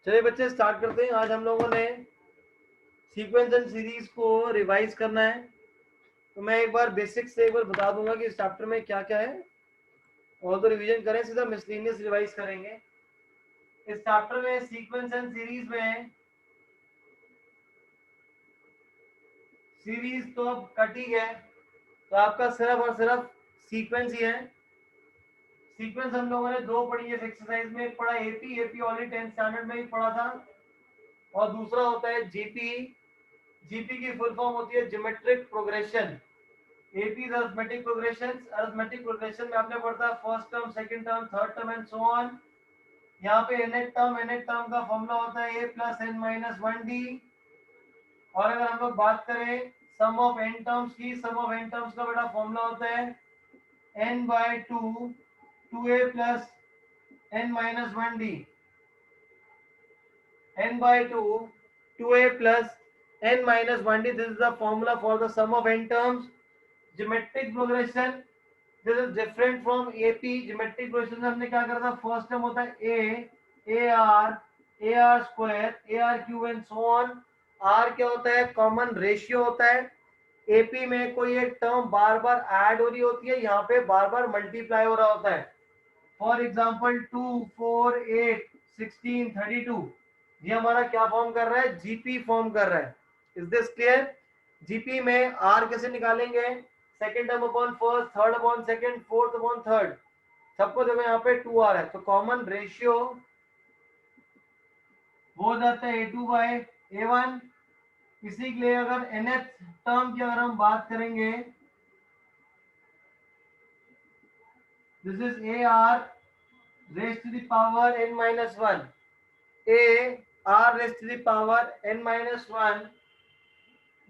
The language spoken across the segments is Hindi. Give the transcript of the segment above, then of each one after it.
चलिए बच्चे स्टार्ट करते हैं। आज हम लोगों ने सीक्वेंस एंड सीरीज को रिवाइज करना है। तो मैं एक बार बेसिक से एक बार बता दूंगा कि इस चैप्टर में क्या क्या है, और तो रिवीजन करें, सीधा मिसलेनियस रिवाइज करेंगे। इस चैप्टर में सीक्वेंस एंड सीरीज में सीरीज तो अब कट ही है, तो आपका सिर्फ और सिर्फ सीक्वेंस ही है। सीक्वेंस हम लोगों ने दो पढ़ी है एक्सरसाइज में। एक पढ़ा AP, AP already 10th standard में ही पढ़ा था, और दूसरा होता है जीपी। जीपी की फुल फॉर्म होती है geometric progression. AP is arithmetic progressions। arithmetic progression में आपने पढ़ता है first term, second term, third term and so on. यहाँ पे nth टर्म का फॉर्मूला होता है a plus n minus 1d। और अगर हम लोग बात करें सम ऑफ n टर्म्स की, सम ऑफ n टर्म्स का बेटा फॉर्मूला होता है n by 2 2a plus n minus 1d। n by 2 2a plus n minus 1d, this is the formula for the sum of n terms. Geometric progression, this is different from AP। geometric progression में हमने क्या करा था, फर्स्ट टर्म होता है ar square ar cube and so on. r क्या होता है, कॉमन रेशियो होता है। AP में कोई एक टर्म बार बार ऐड हो रही होती है, यहाँ पे बार बार मल्टीप्लाई हो रहा होता है। फॉर एग्जाम्पल 2 4 8 16 32, ये हमारा क्या फॉर्म कर रहा है, जीपी फॉर्म कर रहा है। Is this clear? जीपी में आर कैसे निकालेंगे, second term upon first, third upon second, fourth upon third. सबको देखो यहाँ पे 2 आर है, तो कॉमन रेशियो हो जाता है a2 बाय a1। इसी के लिए अगर nth टर्म की अगर हम बात करेंगे, this is ar raised to the power n minus 1। a r raised to the power n minus 1,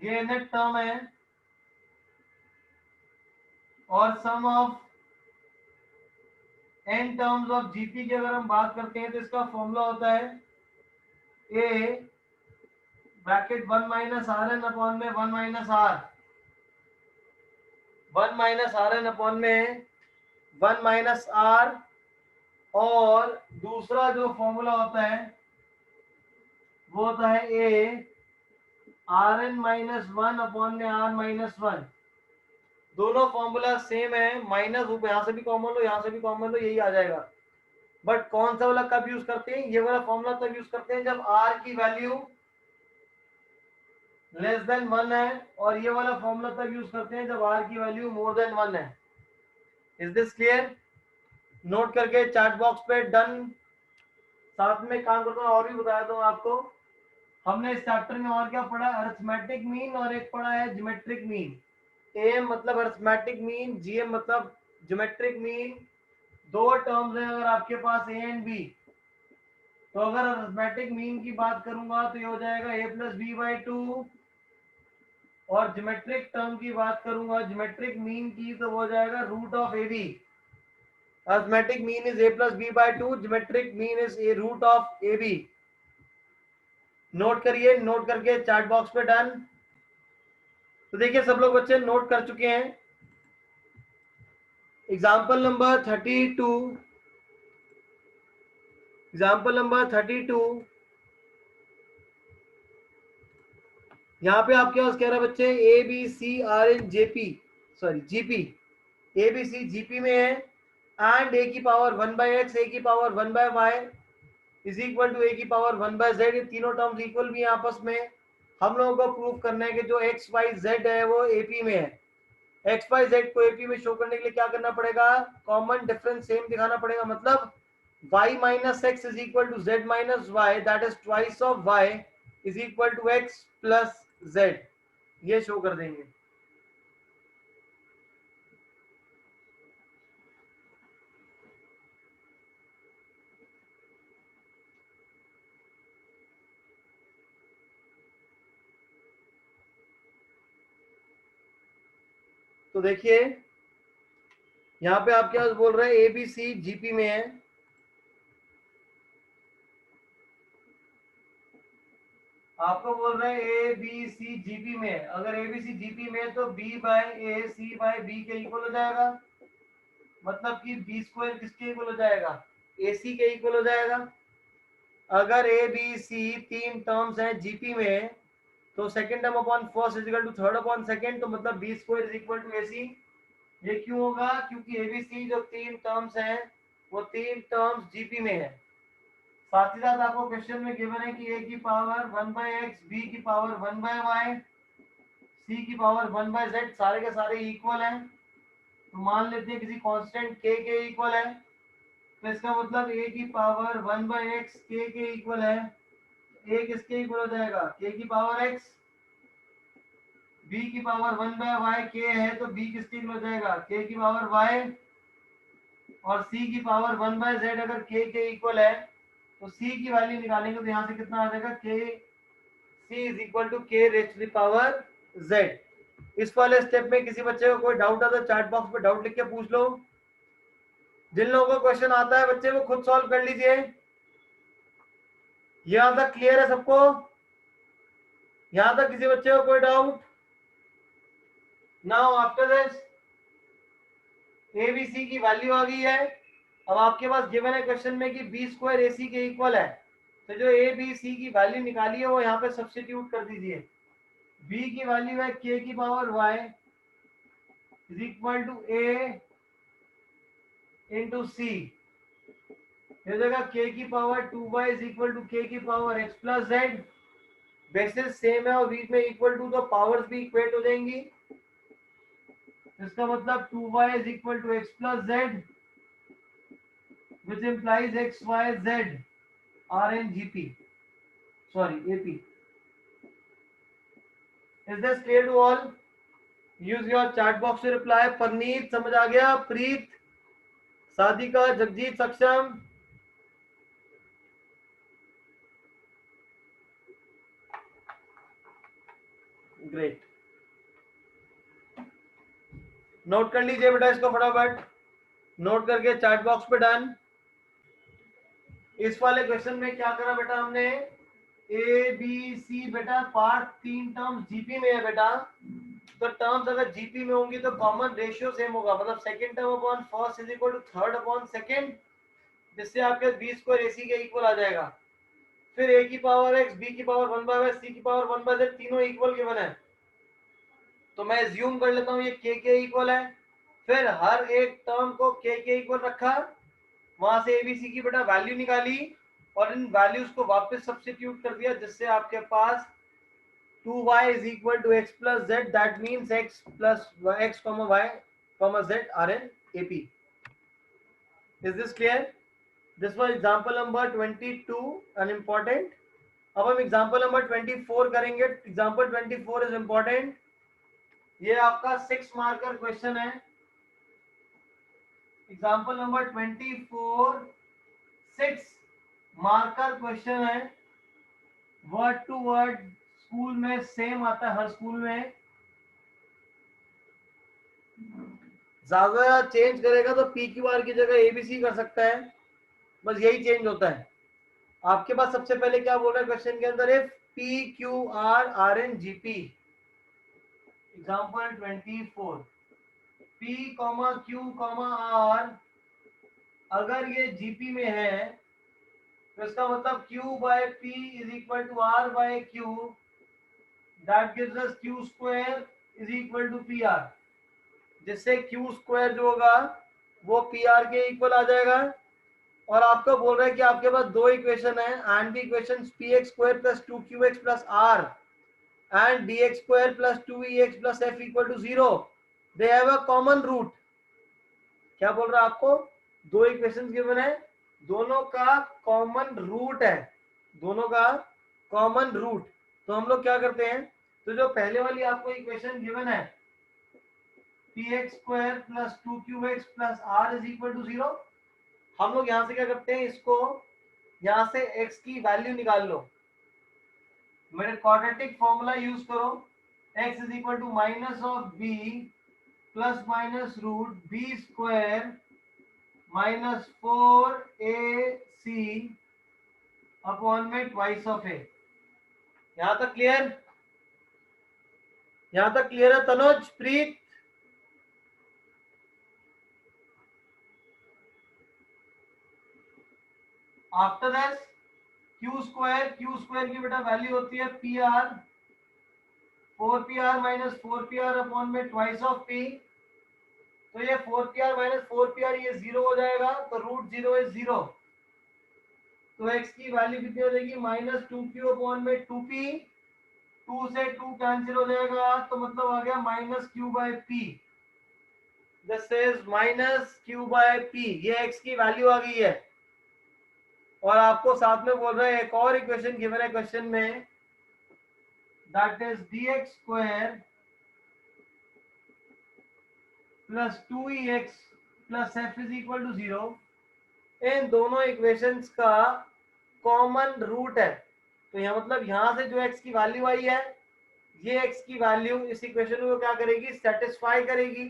ये nth टर्म है। और sum of n terms of GP की अगर हम बात करते हैं तो इसका फॉर्मूला होता है a bracket 1 minus r n upon में 1 minus r, 1 minus r n upon में 1 माइनस आर। और दूसरा जो फॉर्मूला होता है वो होता है a r n minus 1 upon में आर माइनस 1। दोनों फॉर्मूला सेम है, माइनस यहाँ से भी कॉमन लो, यहाँ से भी कॉमन लो, यही आ जाएगा। बट कौन सा वाला कब यूज करते हैं, ये वाला फॉर्मूला तब यूज करते हैं जब r की वैल्यू लेस देन 1 है, और ये वाला फॉर्मूला तब यूज करते हैं जब r की वैल्यू मोर देन 1 है। Is this clear? नोट करके चैट बॉक्स पे डन। साथ में काम करता हूँ और भी बताया दूँ आपको। हमने इस चैप्टर में और क्या पढ़ा, अरिथमेटिक मीन और एक पढ़ा है ज्योमेट्रिक मीन। एम मतलब अरिथमेटिक मीन, जीएम मतलब ज्योमेट्रिक मीन। दो टर्म्स हैं अगर आपके पास ए एंड बी, तो अगर अरिथमेटिक मीन की बात करूंगा तो ये हो जाएगा a प्लस बी बाई 2। और ज्योमेट्रिक टर्म की बात करूंगा, ज्योमेट्रिक मीन की, तो हो जाएगा root of a b. Arithmetic mean is a plus b by 2, geometric mean is a root of a b. Note करिए, नोट करके चैट बॉक्स पे डन। तो देखिए सब लोग बच्चे नोट कर चुके हैं। Example number 32, example number 32। यहाँ पे आपके पास कह रहा है बच्चे a b c r n JP, sorry GP, a b c GP में है, एंड ए की पावर 1 बाई एक्स, ए की power 1 by Y is equal to A की पावर 1 बाय जेड। ये तीनों टर्म्स इक्वल भी है आपस में। हम लोगों को प्रूव करना है कि जो एक्स वाई जेड है वो एपी में है। एक्स वाई जेड को एपी में शो करने के लिए क्या करना पड़ेगा, कॉमन डिफरेंस सेम दिखाना पड़ेगा। मतलब y minus x is equal to z minus y, that is twice of y is equal to x plus z, ये शो कर देंगे। तो देखिए यहाँ पे आप क्या बोल रहे हैं, ए बी सी जीपी में है। आपको बोल रहे हैं ए बी सी जीपी में है। अगर ए बी सी जीपी में है तो बी बाय ए सी बाय बी के इक्वल हो जाएगा। मतलब कि बी स्क्वायर किसके इक्वल हो जाएगा, ए सी के इक्वल हो जाएगा। अगर ए बी सी तीन टर्म्स हैं जीपी में, तो second term upon first is equal to third upon second, तो मतलब B square is equal to A C. ये क्यों होगा? क्योंकि एबीसी जो तीन टर्म्स हैं वो तीन टर्म्स जीपी में है। साथ ही साथ आपको क्वेश्चन में गिवन है कि ए की पावर 1/x, बी की पावर 1/y, सी की पावर 1/z सारे के सारे इक्वल हैं। तो मान लेते हैं किसी कांस्टेंट के इक्वल है, तो इसका मतलब a की पावर 1/x के इक्वल है। a किसके इक्वल हो जाएगा? k की पावर x। b की पावर 1/y k है, तो b किसके इक्वल हो जाएगा? k की पावर y। और c की पावर 1/z अगर k के इक्वल है, तो c की वैल्यू निकालेंगे तो यहाँ से कितना आ जाएगा? k c is equal to k raise to the power z। इस वाले स्टेप में किसी बच्चे को कोई डाउट आता है चैट बॉक्स में डाउट लिख के पूछ लो। जिन लोगों को क्वेश्चन आता है बच्चे वो खुद सॉल्व कर लीजिए। यहां तक क्लियर है सबको? यहां तक किसी बच्चे को कोई doubt? Now after this ABC की वैल्यू आ गई है। अब आपके पास गिवन है क्वेश्चन में कि बी स्क्वायर ए सी के इक्वल है, तो जो ए बी सी की वैल्यू निकाली है वो यहाँ पे सब्स्टिट्यूट कर दीजिए। बी की वैल्यू है के की power Y is equal to A into C. ये जगह के की power 2y is equal to k की power x plus z. Basis same है और बीच में इक्वल टू, तो पावर्स भी इक्वेट हो जाएंगी। इसका मतलब 2y is equal to x plus z which implies x y z r n g p, sorry a p. Is this clear to all? Use your chat box to reply. Parneet समझ आ गया? प्रीत, सादिका, जगजीत सक्षम? ग्रेट। नोट कर लीजिए बेटा इसको फटाफट, नोट करके चैट बॉक्स पे डन। इस वाले क्वेश्चन में क्या करा बेटा हमने? ए बी सी बेटा पार्ट तीन टर्म्स जीपी में है बेटा, तो टर्म्स अगर जीपी में होंगी तो कॉमन रेशियो सेम होगा, मतलब second term upon first is equal to third upon second, जिससे आपके बी स्क्वायर एसी के इक्वल आ जाएगा। फिर ए की पावर एक्स, बी की पावर 1/y, सी की पावर 1/z तीनों इक्वल गिवन है, तो मैं एज्यूम कर लेता हूँ ये के इक्वल है। फिर हर एक टर्म को के इक्वल रखा, वहां से एबीसी की बेटा वैल्यू निकाली और इन वैल्यूज को वापस सब्स्टिट्यूट कर दिया, जिससे आपके पास 2y is equal to x plus z, that means x plus x comma y comma z are in AP. Is this clear? This was example number 22 and important. अब हम एग्जाम्पल नंबर 24 करेंगे। Example 24 is important. ये आपका 6 मार्कर क्वेश्चन है। एग्जाम्पल नंबर 24 6 मार्कर क्वेश्चन है। वर्ड टू वर्ड स्कूल में सेम आता है, हर स्कूल में। ज्यादा चेंज करेगा तो पी क्यू आर की जगह एबीसी कर सकता है, बस यही चेंज होता है। आपके पास सबसे पहले क्या बोल रहा है क्वेश्चन के अंदर? If p q r are in GP. Example 24 p comma q comma r अगर ये जीपी में है, तो इसका मतलब q by p is equal to r by q, that gives us q square is equal to p r, जिससे q स्क्वायर जो होगा वो पी आर के इक्वल आ जाएगा। और आपको बोल रहा है कि आपके पास दो इक्वेशन है, and the equations px square plus 2qx plus r and dx square plus 2ex plus f equal to 0, they have a common root. क्या बोल रहा है आपको? दो इक्वेशंस गिवन है, दोनों का कॉमन रूट है, दोनों का कॉमन रूट। तो हम लोग क्या करते हैं, तो जो पहले वाली आपको इक्वेशन गिवन है px square plus 2qx plus r is equal to 0, हम लोग यहां से क्या करते हैं, इसको यहां से x की वैल्यू निकाल लो। मेरे क्वाड्रेटिक फॉर्मूला यूज करो, x is equal to minus of b plus minus root b square minus 4ac upon में ट्वाइस ऑफ ए। यहां तक क्लियर? यहां तक क्लियर है Tanuj, Preet? After this q square की बेटा वैल्यू होती है p r, 4 p r minus 4 p r upon में ट्वाइस ऑफ पी। तो ये 4 p r minus 4 p r ये जीरो हो जाएगा, तो रूट जीरो इज जीरो। तो x की वैल्यू कितनी हो जाएगी, -2q अपॉन में 2p। 2 से 2 कैंसिल हो जाएगा, तो मतलब आ गया -q/p। This is -q/p। ये x की वैल्यू आ गई है। और आपको साथ में बोल रहे हैं एक और इक्वेशन गिवन है क्वेश्चन में, that is dx square plus 2ex plus f is equal to 0। इन दोनों इक्वेशंस का कॉमन रूट है। तो यहाँ मतलब यहाँ से जो x की वैल्यू आई है, ये x की वैल्यू इस इक्वेशन को क्या करेगी, सेटिस्फाई करेगी।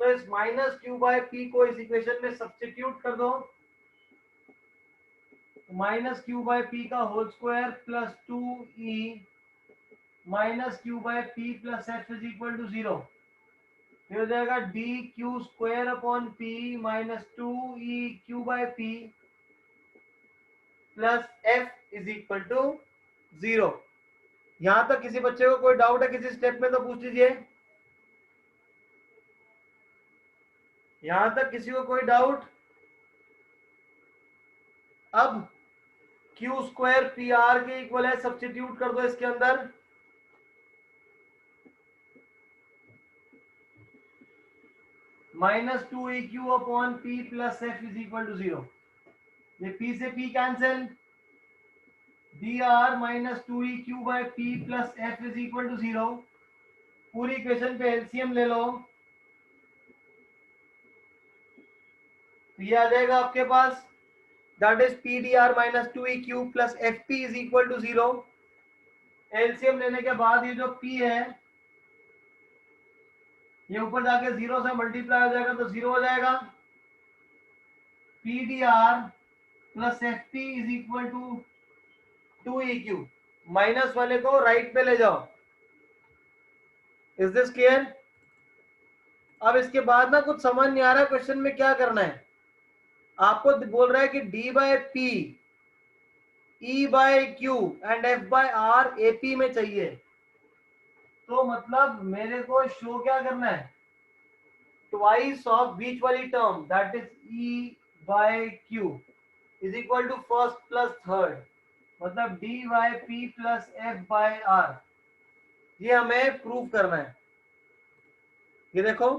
तो इस -q/p को इस इक्वेशन में सब्स्टिट्यूट कर दो। -q/p का whole square plus 2e -q/p plus f is equal to 0। ये हो जाएगा dq square upon p minus 2eq/p plus f is equal to 0। यहां तक किसी बच्चे को कोई डाउट है किसी स्टेप में तो पूछ लीजिए। यहां तक किसी को कोई डाउट? अब q स्क्वायर पी आर के इक्वल है, सब्स्टिट्यूट कर दो इसके अंदर। -2eq upon p plus f is equal to 0। ये p से p cancel, dr -2eq/p plus f is equal to 0। पूरी इक्वेशन पे एलसीएम ले लो, तो ये आ जाएगा आपके पास, that is P D R -2eq plus F P is equal to 0। LCM लेने के बाद ये जो p है ये ऊपर जाके 0 से मल्टीप्लाई हो जाएगा, तो 0 हो जाएगा। P D r plus F P is equal to 2eq। माइनस वाले को राइट पे ले जाओ। Is this clear? अब इसके बाद ना कुछ समझ नहीं आ रहा है क्वेश्चन में क्या करना है। आपको बोल रहा है कि d/p e/q and f/r ap में चाहिए। तो मतलब मेरे को शो क्या करना है, ट्वाइस ऑफ बीच वाली term that is e/q is equal to first plus third, मतलब d/p प्लस f/r। ये हमें प्रूव करना है। ये देखो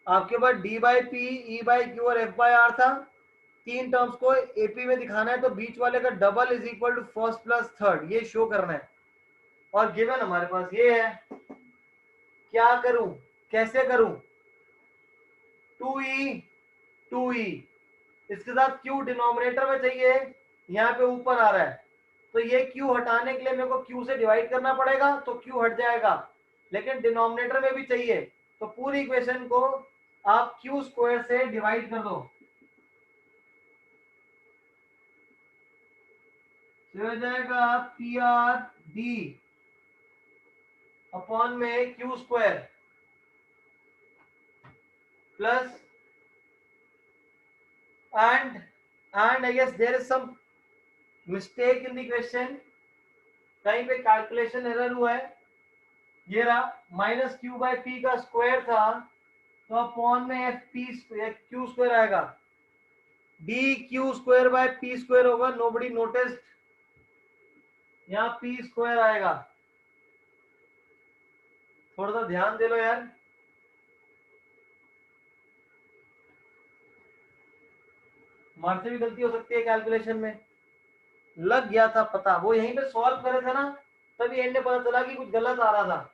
आपके पास d/p e/q और f/r था। तीन टर्म्स को एपी में दिखाना है, तो बीच वाले का double is equal to first plus third, ये शो करना है। और गिवन हमारे पास ये है। क्या करूं, कैसे करूं? 2e इसके साथ q डिनोमिनेटर में चाहिए, यहाँ पे ऊपर आ रहा है, तो ये q हटाने के लिए मेरे को q से डिवाइड करना पड़ेगा, तो q हट जाएगा। लेकिन डिनोमिनेटर में भी चाहिए, तो पूरी इक्वेशन को आप q स्क्वायर से डिवाइड कर दो। तो हो जाएगा पी आर डी अपॉन में q square plus and I guess there is some mistake in the question, कहीं पे कैलकुलेशन एरर हुआ है। ये रहा -q/p का स्क्वायर था, तो अपॉन में एफ पी क्यू स्क्वायर आएगा, D Q square by P square होगा। नोबडी नोटिस्ड, यहाँ पी स्क्वायर आएगा। थोड़ा सा ध्यान दे लो यार। हमारे से भी गलती हो सकती है कैलकुलेशन में। लग गया था पता, वो यहीं पे सॉल्व करे थे ना, तभी एंड में पता चला कि कुछ गलत आ रहा था।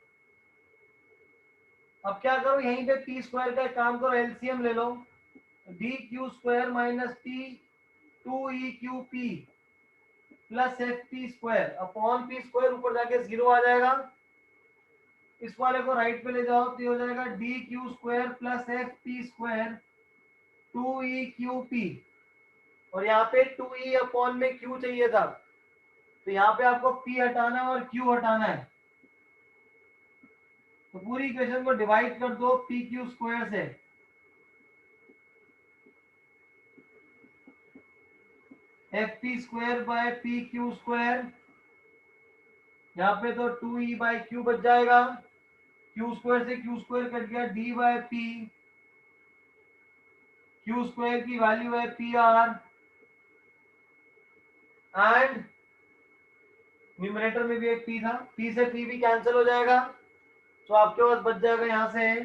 अब क्या करो, यहीं पे पी स्क्वायर का काम करो, एलसीएम ले लो। D Q square minus T 2eq/p plus F P square upon P square, ऊपर जाके 0 आ जाएगा। इस वाले को राइट पे ले जाओ, तो हो जाएगा D Q square plus F P square 2eq/p। और यहाँ पे 2e अपॉन में q चाहिए था, तो यहाँ पे आपको p हटाना है और q हटाना है। तो पूरी इक्वेशन को डिवाइड कर दो पी क्यू स्क्वायर से। F P square by P Q square, यहाँ पे तो 2e बाई क्यू बच जाएगा, क्यू स्क्वायर से क्यू स्क्वायर कट गया, D by P, Q square की वैल्यू है पी आर, एंड न्यूमरेटर में भी एक पी था, पी से पी भी कैंसिल हो जाएगा, तो आपके पास बच जाएगा यहां से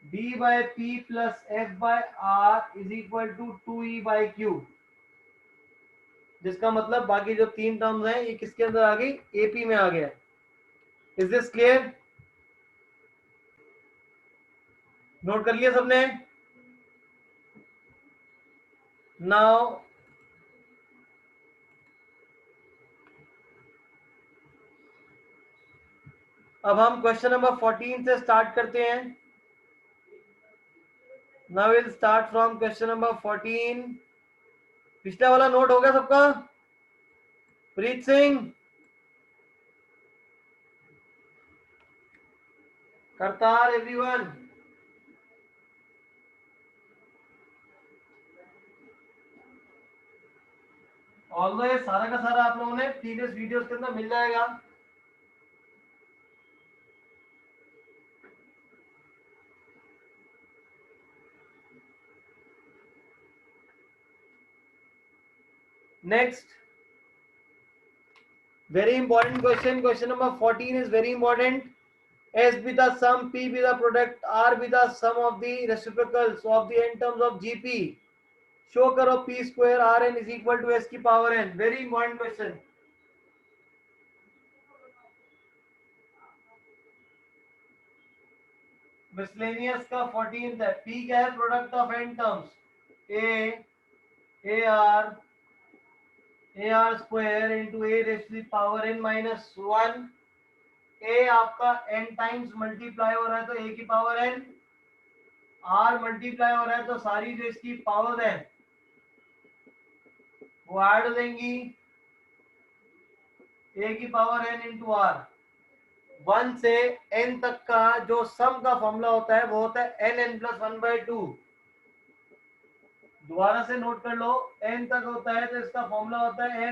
d by p plus f by r is equal to 2e by q, जिसका मतलब बाकी जो तीन टर्म्स हैं ये किसके अंदर आ गई, एपी में आ गया। Is this clear? नोट कर लिया सबने? नाउ अब हम क्वेश्चन नंबर 14 से स्टार्ट करते हैं। Now will start from question number 14। पिछला वाला नोट हो गया सबका? प्रीत सिंह, करतार, एवरीवन? ऑल्दो ये सारा का सारा आप लोगों ने प्रीवियस वीडियोस के अंदर मिल जाएगा। Next very important question, question number 14 is very important. S be the sum, P be the product, R be the sum of the reciprocals of the n terms of GP. Show करो P square Rn is equal to S की power n. Very important question. Miscellaneous का 14th है। P क्या है? Product of n terms. AR square into A raised to the power n minus 1. A आपका n टाइम्स मल्टीप्लाई हो रहा है तो A की पावर n, R मल्टीप्लाई हो रहा है तो सारी जो इसकी पावर है वो ऐड हो देंगी, A की पावर n इंटू आर। 1 से n तक का जो सम का फॉर्मूला होता है वो होता है n प्लस 1/2। दोबारा से नोट कर लो, n तक होता है तो इसका फॉर्मूला होता है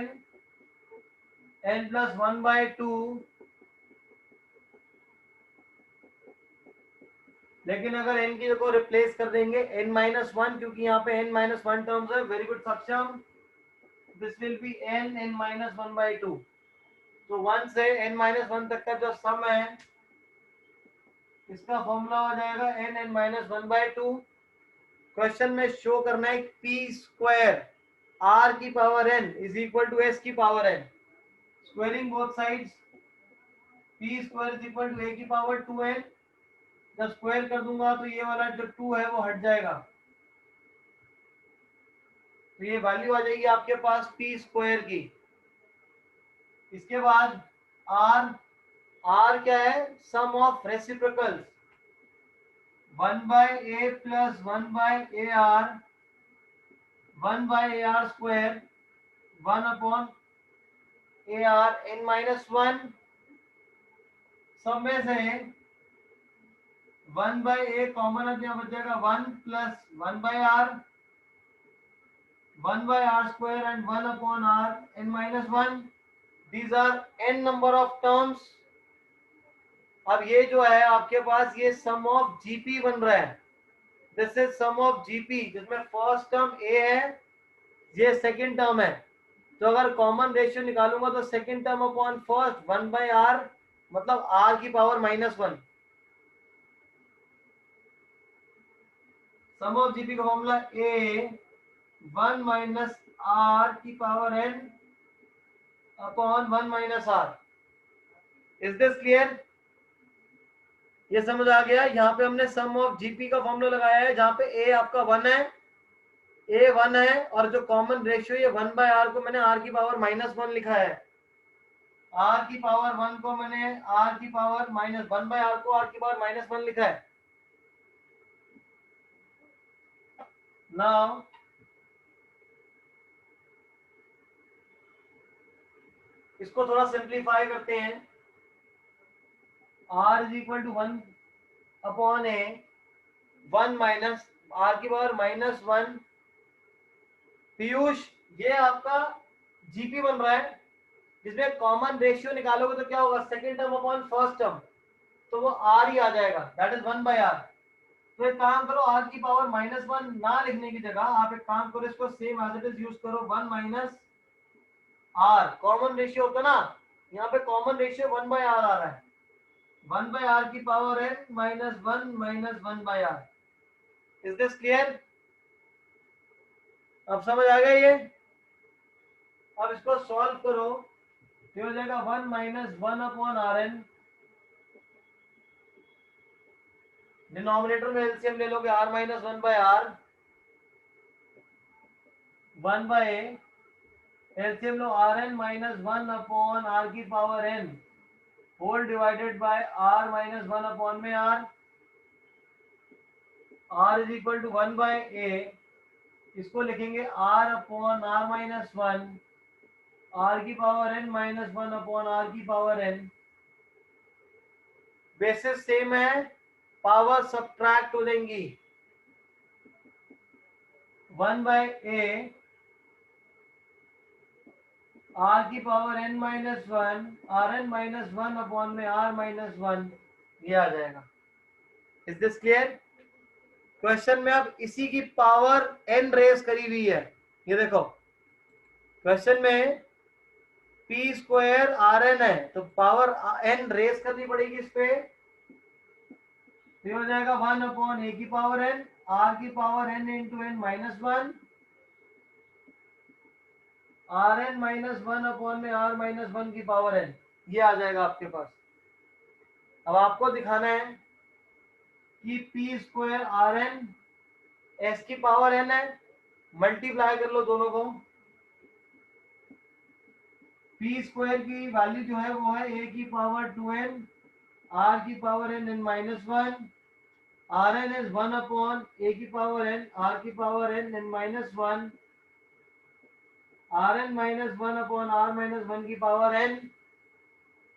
n प्लस 1/2। लेकिन अगर n की को रिप्लेस कर देंगे n माइनस 1, क्योंकि यहाँ पे n माइनस 1 टर्म्स है। वेरी गुड सक्षम, this will be n minus 1/2। तो 1 से n माइनस 1 तक का जो सम है इसका फॉर्मूला हो जाएगा n माइनस 1/2। क्वेश्चन में शो करना है पी स्क्वायर आर की power n is equal to S की power n, squaring both sides, P square is equal to A की पावर 2n। जब स्क्वायर कर दूंगा तो ये वाला जो 2 है वो हट जाएगा, तो ये वैल्यू आ जाएगी आपके पास पी स्क्वायर की। इसके बाद आर, आर क्या है? Sum of reciprocals, 1/a plus 1/ar, 1/ar square, 1/ar n minus 1। सब में से 1/a कॉमन है, यहाँ बच जाएगा 1 plus 1/r, 1/r square and 1/r n minus 1। These are n number of terms। अब ये जो है आपके पास ये सम ऑफ जीपी बन रहा है, this is sum of GP, जिसमें फर्स्ट टर्म ए है, ये सेकंड टर्म है। तो अगर कॉमन रेशियो निकालूंगा तो second term upon first 1/r, मतलब r की पावर -1। सम ऑफ जीपी का फॉर्मूला a 1 माइनस r की power n upon 1 minus r। Is this clear? ये समझ आ गया? यहाँ पे हमने सम ऑफ जीपी का फॉर्मूला लगाया है, जहाँ पे ए आपका 1 है, ए 1 है, और जो कॉमन रेशियो ये 1/r को मैंने r की पावर -1 लिखा है। r की पावर 1 को मैंने r की पावर -1/r को r की पावर -1 लिखा है। नाउ इसको थोड़ा सिंप्लीफाई करते हैं। r is equal to 1 upon a, 1 minus r की पावर -1। पीयूष ये आपका जीपी बन रहा है, जिसमें कॉमन रेशियो निकालोगे तो क्या होगा, second term upon first term, तो वो आर ही आ जाएगा, दैट इज 1/r। तो एक काम करो, आर की पावर -1 ना लिखने की जगह आप एक काम करो, इसको same as it is use करो, 1 - आर कॉमन रेशियो होता ना, यहाँ पे कॉमन रेशियो 1/r आ रहा है, 1/r की power n -1 1/r। Is this clear? अब समझ आ गया ये? अब इसको सॉल्व करो, ये हो जाएगा 1 - 1/rn, डिनोमिनेटर में एलसीएम ले लोगे, r - 1/r, 1/a, एलसीएम लो, rn -1/r की power n whole divided by r -1 में r is equal to 1/a, इसको लिखेंगे r/r-1, r की पावर n -1/r की पावर n, बेसिस सेम है, पावर सब्ट्रैक्ट हो जाएंगी, 1/a r की पावर n -1, rn -1 में r -1, ये आ जाएगा। Is this clear? क्वेश्चन में अब इसी की पावर n रेस करी हुई है, ये देखो क्वेश्चन में p स्क्वायर rn है, तो पावर n रेस करनी पड़ेगी इस पे, तो हो जाएगा 1/a की पावर n, r की power n into n -1, rn -1 में r -1 की पावर n, ये आ जाएगा आपके पास। अब आपको दिखाना है कि p स्क्वायर rn s की पावर n है, मल्टीप्लाई कर लो दोनों को, p स्क्वायर की वैल्यू जो है वो है a की पावर 2n, r की power n -1, rn is 1/a की पावर n, r की पावर n -1, rn -1/r की पावर n,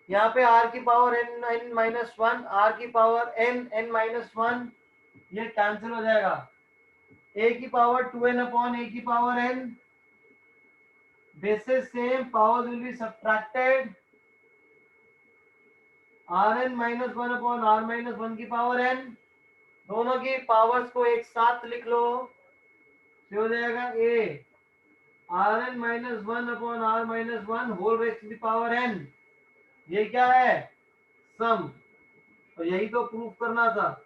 यहाँ पे r की पावर n -1, r की पावर n -1, ये कैंसिल हो जाएगा, a की पावर 2n/a की power n, basis same, powers will be subtracted, rn -1/r-1 की पावर n, दोनों की पावर्स को एक साथ लिख लो, तो हो जाएगा a rn -1/r-1 whole raise to the power n, ये क्या है, सम, तो यही तो प्रूफ करना था,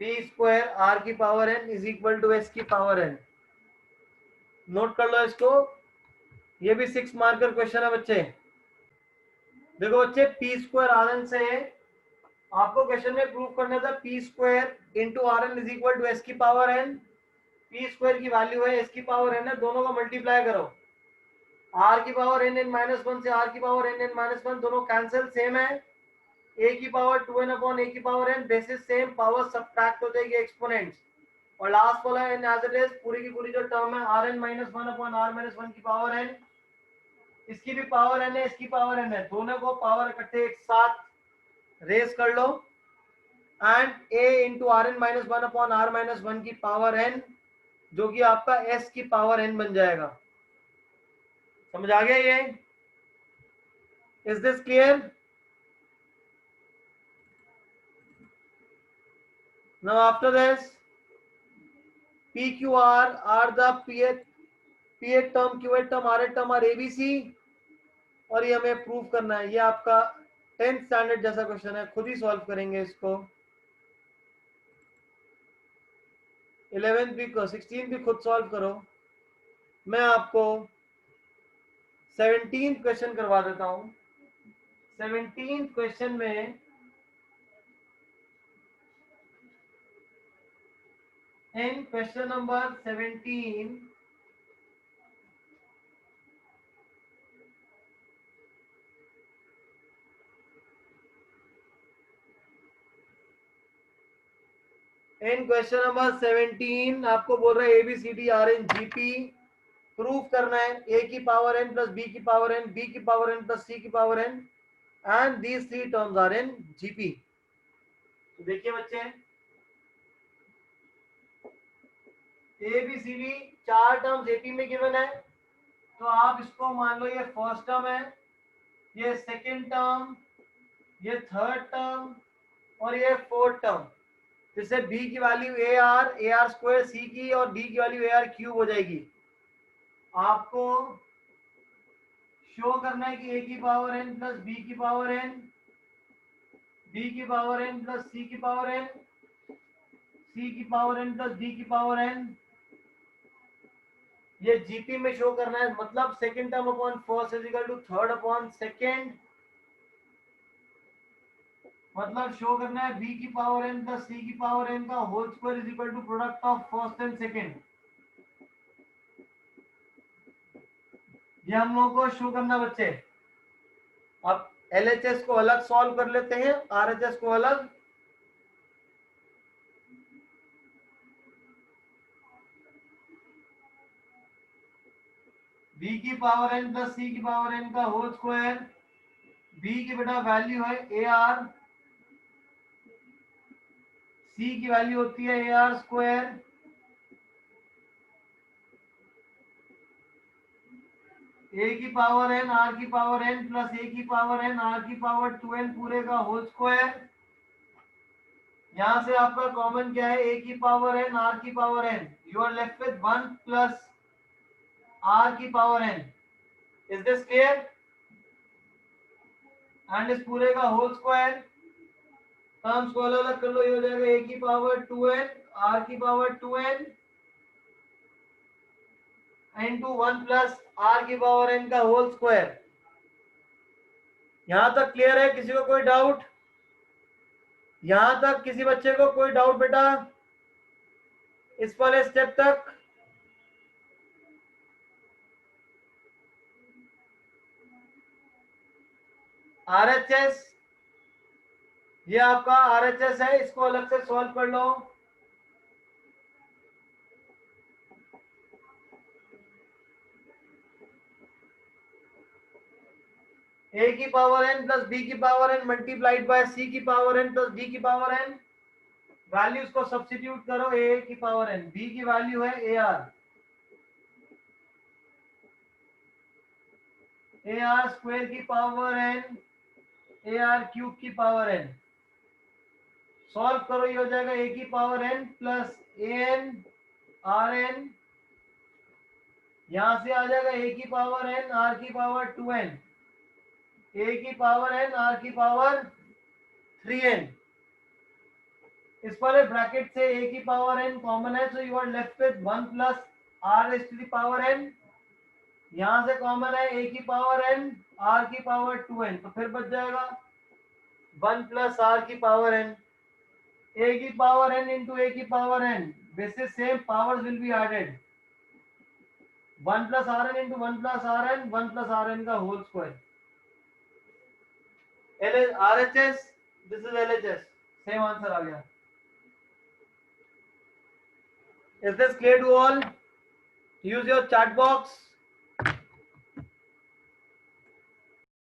p स्क्वायर r की power n is equal to s की पावर n। नोट कर लो इसको, ये भी 6 मार्कर क्वेश्चन है बच्चे। देखो बच्चे, p स्क्वायर rn से आपको क्वेश्चन में प्रूफ करना था, p square into rn is equal to s की पावर n, p स्क्वायर की वैल्यू है s की पावर n है, दोनों को मल्टीप्लाई करो, r की पावर n -1 से r की पावर n -1, दोनों कैंसिल, सेम है, a की पावर 2n/a की power n, basis same, power subtract हो जाएगी एक्सपोनेंट्स, और लास्ट वाला n एज इट इज, पूरी की पूरी जो टर्म है rn -1/r-1 की पावर n, इसकी भी पावर n है, इसकी पावर n है, दोनों को पावर इकट्ठे एक साथ रेज कर लो, and a into rn -1/r-1 की पावर n, जो कि आपका s की पावर n बन जाएगा। समझ आ गया ये? Is this clear? Now after this, PQR are the P8 term, Q8 term, R8 term are ABC, और ये हमें प्रूव करना है, ये आपका 10th स्टैंडर्ड जैसा क्वेश्चन है, खुद ही सॉल्व करेंगे इसको, 11th भी 16th भी खुद सॉल्व करो, मैं आपको 17th क्वेश्चन करवा देता हूं। 17th क्वेश्चन में in question number 17, in question number 17 आपको बोल रहा है ABCD RN GP प्रूफ करना है, a की पावर n प्लस b की पावर n, b की पावर n प्लस c की power n, and these three terms are in GP। तो देखिए बच्चे, a b c d 4 terms AP में गिवन है, तो आप इसको मान लो ये फर्स्ट टर्म है, ये सेकेंड टर्म, ये थर्ड टर्म और ये फोर्थ टर्म। जैसे बी की वैल्यू ए आर स्क्वायर सी की और डी की वैल्यू ए आर क्यूब हो जाएगी। आपको शो करना है कि ए की पावर एन प्लस बी की पावर एन, बी की पावर एन प्लस सी की पावर एन, सी की पावर एन प्लस डी की पावर एन, ये जीपी में शो करना है। मतलब second term upon first is equal to third upon second, मतलब शो करना है बी की पावर एन प्लस सी की पावर एन का whole square is equal to product of first and second. ये हम लोगों को शो करना बच्चे। अब एलएचएस को अलग सॉल्व कर लेते हैं, आरएचएस को अलग। बी की पावर एन प्लस सी की पावर एन का होल स्क्वायर, बी की बेटा वैल्यू है ए आर, सी की वैल्यू होती है ए आर स्क्वायर, ए की पावर एन आर की पावर एन प्लस ए की पावर एन आर की पावर 2n पूरे का होल स्क्वायर। यहां से आपका कॉमन क्या है, ए की पावर एन आर की power N, you are left with 1 plus are की power N. Is this clear? And इस पूरे का होल स्क्वायर, टर्म्स को अलग अलग कर लो, ये हो जाएगा ए की पावर 2n आर की power 2n into 1 plus are की पावर एन का होल स्क्वायर। यहां तक क्लियर है? किसी को कोई डाउट? यहां तक किसी बच्चे को कोई डाउट बेटा इस वाले स्टेप तक? आरएचएस, ये आपका आरएचएस है, इसको अलग से सॉल्व कर लो। ए की पावर एन प्लस बी की power N multiplied by C की पावर एन प्लस डी की पावर एन। वैल्यूज को सब्स्टिट्यूट करो, ए की पावर एन, बी की वैल्यू है A R, A R square की power N, A R cube की पावर एन। सॉल्व करो, ये हो जाएगा ए की power N plus A N R N, यहां से आ जाएगा ए की पावर एन आर की पावर 2n, ए की पावर एन आर की पावर 3n। इस वाले ब्रैकेट से ए की पावर एन कॉमन है, so you are left with 1 plus r s to the power n. यहां से कॉमन है ए की पावर एन आर की पावर 2n, तो फिर बच जाएगा 1 प्लस आर की पावर एन, ए की पावर एन इंटू ए की power n, basis same powers will be added, 1 plus r n into 1 plus r n, 1 plus r n का whole square. RHS, this is LHS, same answer आ गया। Is this clear to all? Use your chat box.